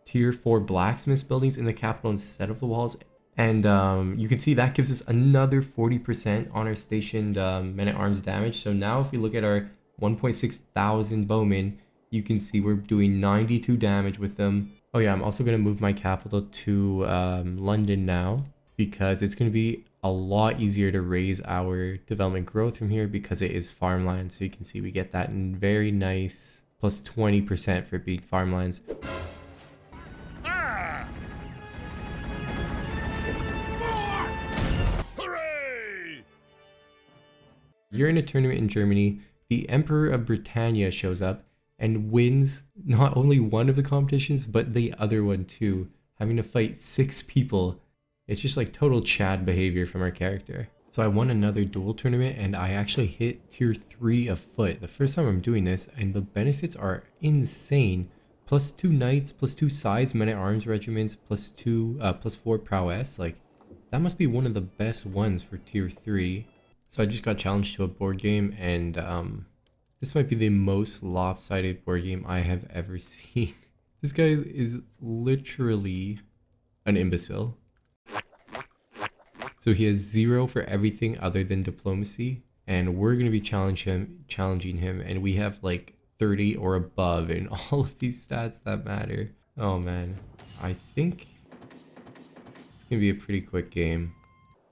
tier 4 blacksmiths buildings in the capital instead of the walls. And you can see that gives us another 40% on our stationed men-at-arms damage. So now if we look at our 1.6 thousand bowmen, you can see we're doing 92 damage with them. Oh yeah, I'm also going to move my capital to London now, because it's going to be a lot easier to raise our development growth from here because it is farmland. So you can see we get that in very nice plus 20% for being farmlands. Hooray! You're in a tournament in Germany. The Emperor of Britannia shows up and wins not only one of the competitions, but the other one too, having to fight 6 people. It's just like total Chad behavior from our character. So I won another duel tournament and I actually hit tier 3 of foot. The first time I'm doing this, and the benefits are insane. Plus 2 knights, plus 2 size men-at-arms regiments, plus 4 prowess. Like, that must be one of the best ones for tier 3. So I just got challenged to a board game, and this might be the most lopsided board game I have ever seen. This guy is literally an imbecile. So he has 0 for everything other than diplomacy, and we're going to be challenging him, and we have like 30 or above in all of these stats that matter. Oh man, I think it's going to be a pretty quick game.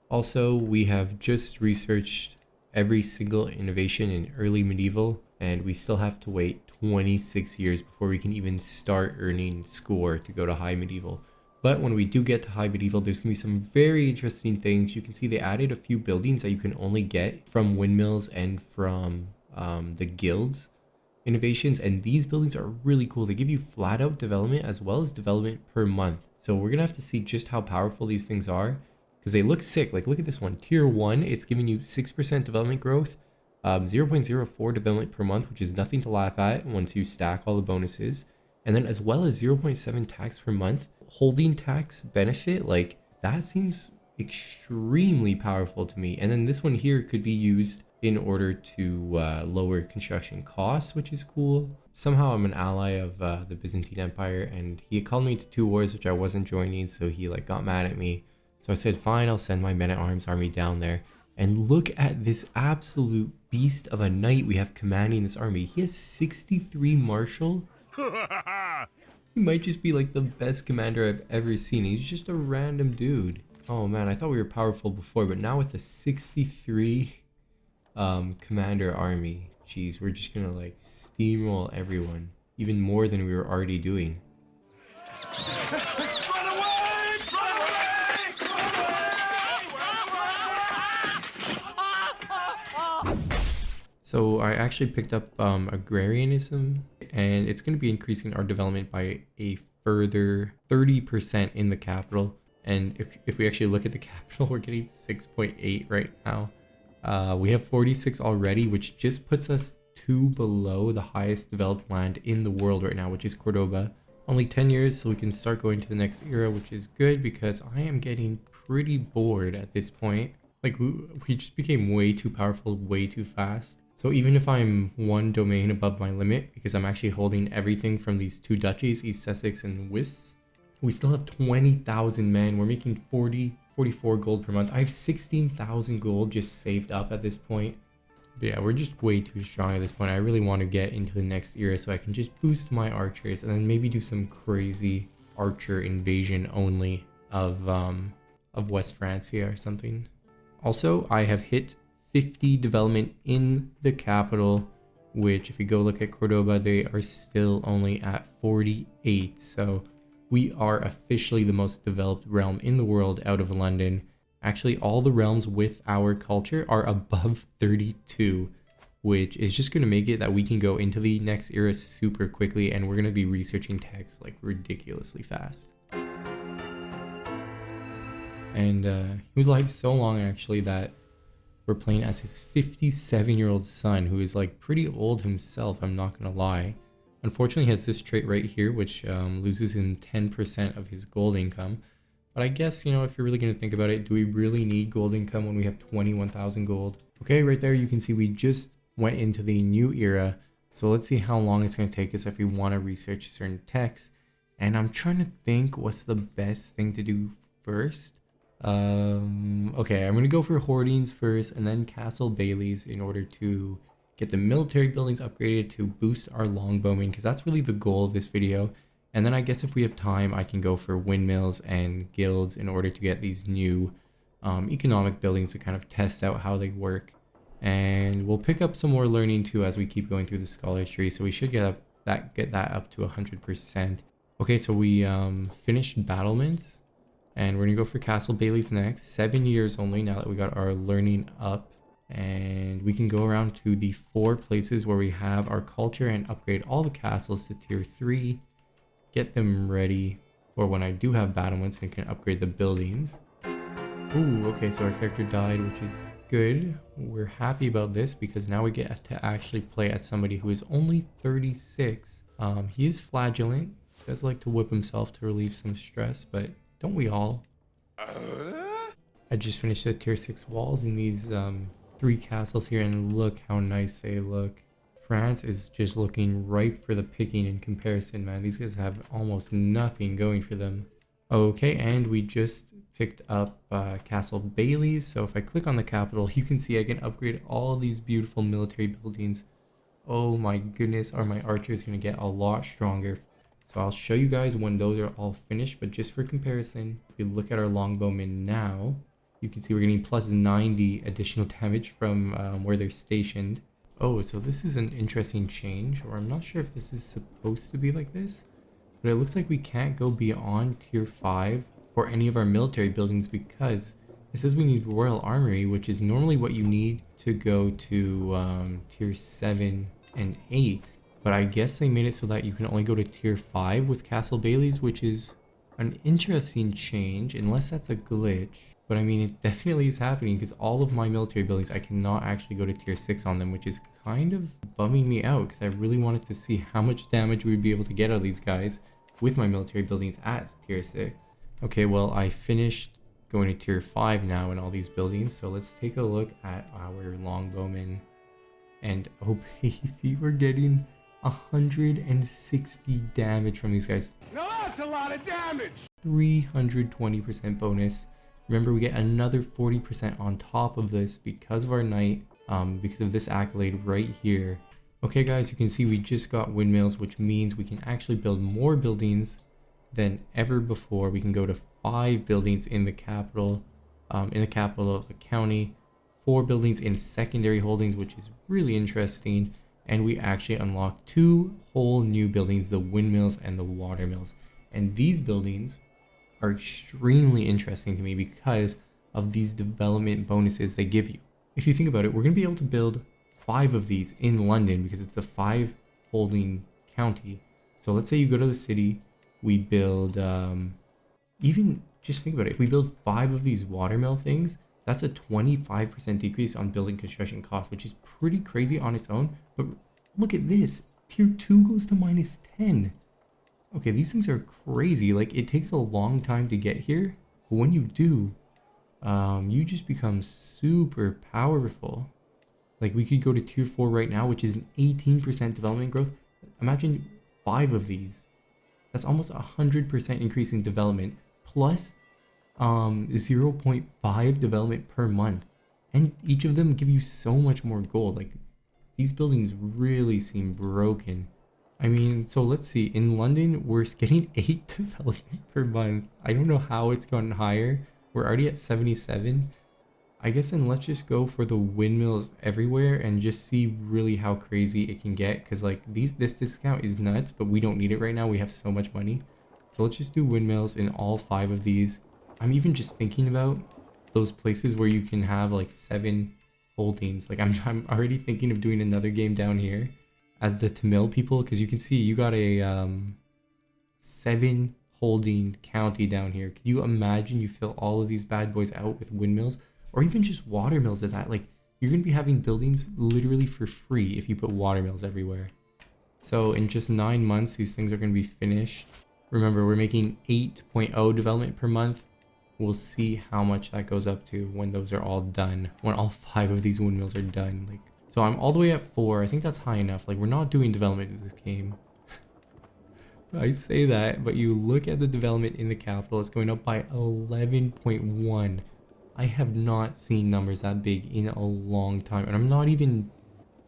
Also, we have just researched every single innovation in early medieval, and we still have to wait 26 years before we can even start earning score to go to high medieval. But when we do get to high medieval, there's going to be some very interesting things. You can see they added a few buildings that you can only get from windmills and from the guilds innovations, and these buildings are really cool. They give you flat out development as well as development per month. So we're going to have to see just how powerful these things are, because they look sick. Like, look at this one. Tier 1, it's giving you 6% development growth, 0.04 development per month, which is nothing to laugh at once you stack all the bonuses. And then as well as 0.7 tax per month. Holding tax benefit, like, that seems extremely powerful to me. And then this one here could be used in order to lower construction costs, which is cool. Somehow I'm an ally of the Byzantine Empire, and he called me to 2 wars, which I wasn't joining, so he like got mad at me. So I said, fine, I'll send my men-at-arms army down there. And look at this absolute beast of a knight we have commanding this army. He has 63 martial. He might just be like the best commander I've ever seen. He's just a random dude. Oh man, I thought we were powerful before, but now with the 63 commander army, geez, we're just gonna like steamroll everyone. Even more than we were already doing. So I actually picked up agrarianism, and it's going to be increasing our development by a further 30% in the capital. And if we actually look at the capital, we're getting 6.8 right now. We have 46 already, which just puts us 2 below the highest developed land in the world right now, which is Cordoba. Only 10 years, so we can start going to the next era, which is good because I am getting pretty bored at this point. Like we just became way too powerful, way too fast. So even if I'm 1 domain above my limit, because I'm actually holding everything from these 2 duchies, East Sussex and Wis, we still have 20,000 men. We're making 44 gold per month. I have 16,000 gold just saved up at this point. But yeah, we're just way too strong at this point. I really want to get into the next era so I can just boost my archers and then maybe do some crazy archer invasion only of West Francia or something. Also, I have hit 50 development in the capital, which if you go look at Cordoba, they are still only at 48. So we are officially the most developed realm in the world out of London. Actually, all the realms with our culture are above 32, which is just going to make it that we can go into the next era super quickly, and we're going to be researching text like ridiculously fast. And he was like so long actually that we're playing as his 57-year-old son, who is like pretty old himself, I'm not gonna lie. Unfortunately, he has this trait right here, which loses him 10% of his gold income. But I guess, you know, if you're really gonna think about it, do we really need gold income when we have 21,000 gold? Okay, right there you can see we just went into the new era. So let's see how long it's gonna take us if we wanna research certain texts. And I'm trying to think what's the best thing to do first. Okay, I'm gonna go for hoardings first and then castle bailies in order to get the military buildings upgraded to boost our longbowmen, because that's really the goal of this video. And then I guess if we have time, I can go for windmills and guilds in order to get these new economic buildings to kind of test out how they work. And we'll pick up some more learning too as we keep going through the scholar tree, so we should get that up to 100%. Okay, so we finished battlements. And we're gonna go for Castle Bailey's next. 7 years only now that we got our learning up. And we can go around to the 4 places where we have our culture and upgrade all the castles to tier 3. Get them ready for when I do have battlements and can upgrade the buildings. Ooh, okay, so our character died, which is good. We're happy about this because now we get to actually play as somebody who is only 36. He is flagellant. He does like to whip himself to relieve some stress, but don't we all? I just finished the tier 6 walls in these 3 castles here, and look how nice they look. France is just looking ripe for the picking in comparison, man. These guys have almost nothing going for them. Okay, and we just picked up Castle Bailey's. So if I click on the capital, you can see I can upgrade all of these beautiful military buildings. Oh my goodness, are my archers going to get a lot stronger. So I'll show you guys when those are all finished, but just for comparison, if we look at our longbowmen now, you can see we're getting plus 90 additional damage from where they're stationed. Oh, so this is an interesting change, or I'm not sure if this is supposed to be like this, but it looks like we can't go beyond tier 5 for any of our military buildings because it says we need Royal Armory, which is normally what you need to go to tier 7 and 8. But I guess they made it so that you can only go to tier 5 with Castle Bailey's, which is an interesting change, unless that's a glitch. But I mean, it definitely is happening because all of my military buildings, I cannot actually go to tier 6 on them, which is kind of bumming me out because I really wanted to see how much damage we would be able to get out of these guys with my military buildings at tier 6. Okay, well, I finished going to tier 5 now in all these buildings, so let's take a look at our longbowmen. And oh baby, we're getting 160 damage from these guys. Now that's a lot of damage! 320% bonus Remember, we get another 40% on top of this because of our knight, because of this accolade right here. Okay guys, you can see we just got windmills, which means we can actually build more buildings than ever before. We can go to 5 buildings in the capital of the county, 4 buildings in secondary holdings, which is really interesting. And we actually unlock 2 whole new buildings, the windmills and the watermills. And these buildings are extremely interesting to me because of these development bonuses they give you. If you think about it, we're going to be able to build 5 of these in London because it's a 5 holding county. So let's say you go to the city, we build, even just think about it, if we build 5 of these watermill things, that's a 25% decrease on building construction costs, which is pretty crazy on its own. But look at this, tier 2 goes to -10. Okay, these things are crazy. Like, it takes a long time to get here, but when you do, you just become super powerful. Like, we could go to tier 4 right now, which is an 18% development growth. Imagine 5 of these. That's almost 100% increase in development, plus 0.5 development per month. And each of them give you so much more gold. Like, these buildings really seem broken. I mean, so let's see. In London, we're getting 8 development per month. I don't know how it's gotten higher. We're already at 77. I guess then let's just go for the windmills everywhere and just see really how crazy it can get. Because like this discount is nuts, but we don't need it right now. We have so much money. So let's just do windmills in all 5 of these. I'm even just thinking about those places where you can have like 7 holdings. Like I'm already thinking of doing another game down here as the Tamil people, because you can see you got a 7 holding county down here. Can you imagine you fill all of these bad boys out with windmills, or even just watermills at that? Like, you're gonna be having buildings literally for free if you put watermills everywhere. So in just 9 months, these things are gonna be finished. Remember, we're making 8.0 development per month. We'll see how much that goes up to when those are all done, when all 5 of these windmills are done. Like, so I'm all the way at 4. I think that's high enough. Like, we're not doing development in this game. I say that, but you look at the development in the capital, it's going up by 11.1. I have not seen numbers that big in a long time, and I'm not even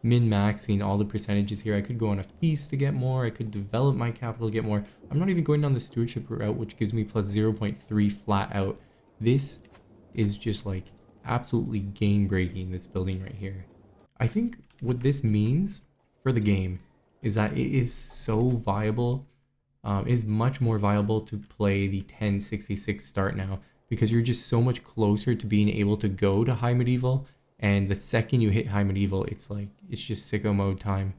min-maxing all the percentages here. I could go on a feast to get more, I could develop my capital to get more. I'm not even going down the stewardship route, which gives me plus 0.3 flat out. This is just like absolutely game breaking, this building right here. I think what this means for the game is that it is so viable, is much more viable to play the 1066 start now, because you're just so much closer to being able to go to high medieval. And the second you hit high medieval, it's like, it's just sicko mode time.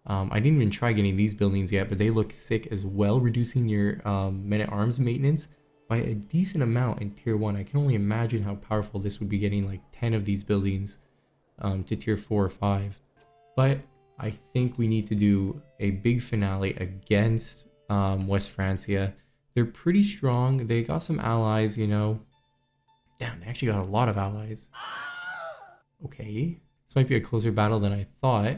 I didn't even try getting these buildings yet, but they look sick as well, reducing your men-at-arms maintenance by a decent amount in tier 1. I can only imagine how powerful this would be, getting like 10 of these buildings to tier 4 or 5. But I think we need to do a big finale against West Francia. They're pretty strong. They got some allies, you know. Damn, they actually got a lot of allies. Okay, this might be a closer battle than I thought.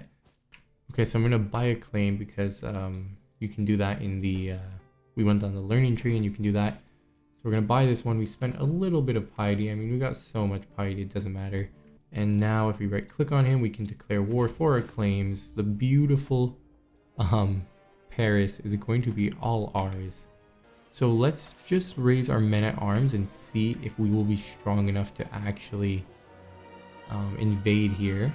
Okay, so I'm gonna buy a claim because you can do that in the we went on the learning tree and you can do that. So we're gonna buy this one. We spent a little bit of piety. I mean, we got so much piety, it doesn't matter. And now if we right click on him, we can declare war for our claims. The beautiful Paris is going to be all ours. So let's just raise our men-at-arms and see if we will be strong enough to actually invade here.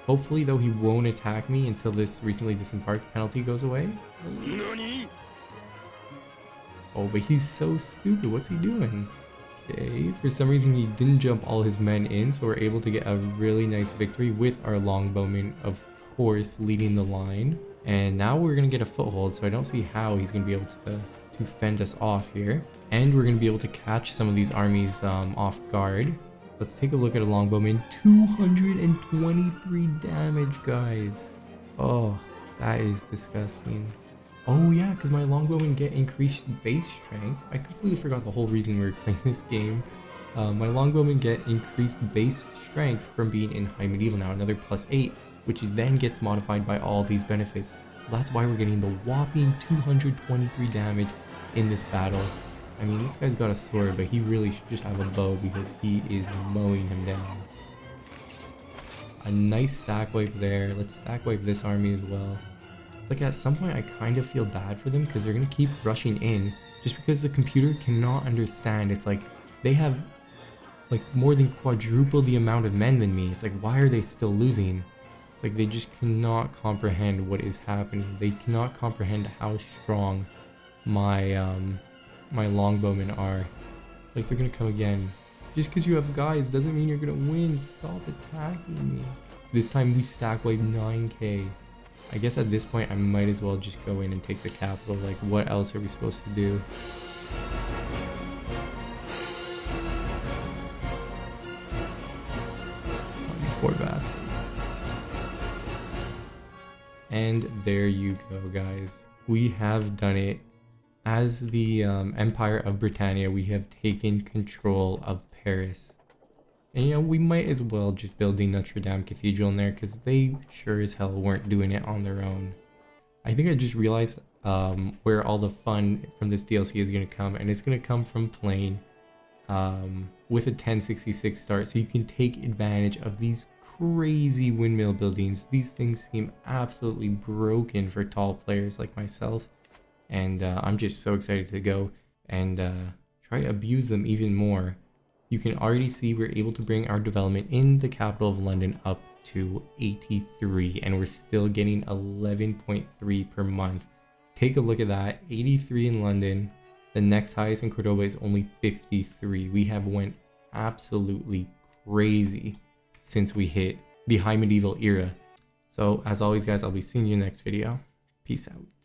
Hopefully, though, he won't attack me until this recently disembarked penalty goes away. Oh, but he's so stupid. What's he doing? Okay, for some reason he didn't jump all his men in, so we're able to get a really nice victory with our longbowmen, of course, leading the line. And now we're going to get a foothold, so I don't see how he's going to be able to fend us off here. And we're going to be able to catch some of these armies off guard. Let's take a look at a longbowman. 223 damage, guys. Oh, that is disgusting. Oh yeah, because my longbowmen get increased base strength. I completely forgot the whole reason we were playing this game. My longbowmen get increased base strength from being in high medieval now, another +8, which then gets modified by all these benefits. So that's why we're getting the whopping 223 damage in this battle. I mean, this guy's got a sword, but he really should just have a bow because he is mowing him down. A nice stack wipe there. Let's stack wipe this army as well. It's like at some point I kind of feel bad for them because they're going to keep rushing in just because the computer cannot understand. It's like they have like more than quadruple the amount of men than me. It's like, why are they still losing? It's like they just cannot comprehend what is happening. They cannot comprehend how strong my my longbowmen are. Like, they're gonna come again. Just because you have guys doesn't mean you're gonna win. Stop attacking me. This time we stack like 9k. I guess at this point I might as well just go in and take the capital. Like, what else are we supposed to do? Poor bastard. And there you go, guys. We have done it. As the Empire of Britannia, we have taken control of Paris. And you know, we might as well just build the Notre Dame Cathedral in there because they sure as hell weren't doing it on their own. I think I just realized where all the fun from this DLC is going to come, and it's going to come from playing with a 1066 start, so you can take advantage of these crazy windmill buildings. These things seem absolutely broken for tall players like myself, and I'm just so excited to go and try to abuse them even more. You can already see we're able to bring our development in the capital of London up to 83, and we're still getting 11.3 per month. Take a look at that. 83 in London. The next highest in Cordoba is only 53. We have went absolutely crazy since we hit the high medieval era. So as always, guys, I'll be seeing you in the next video. Peace out.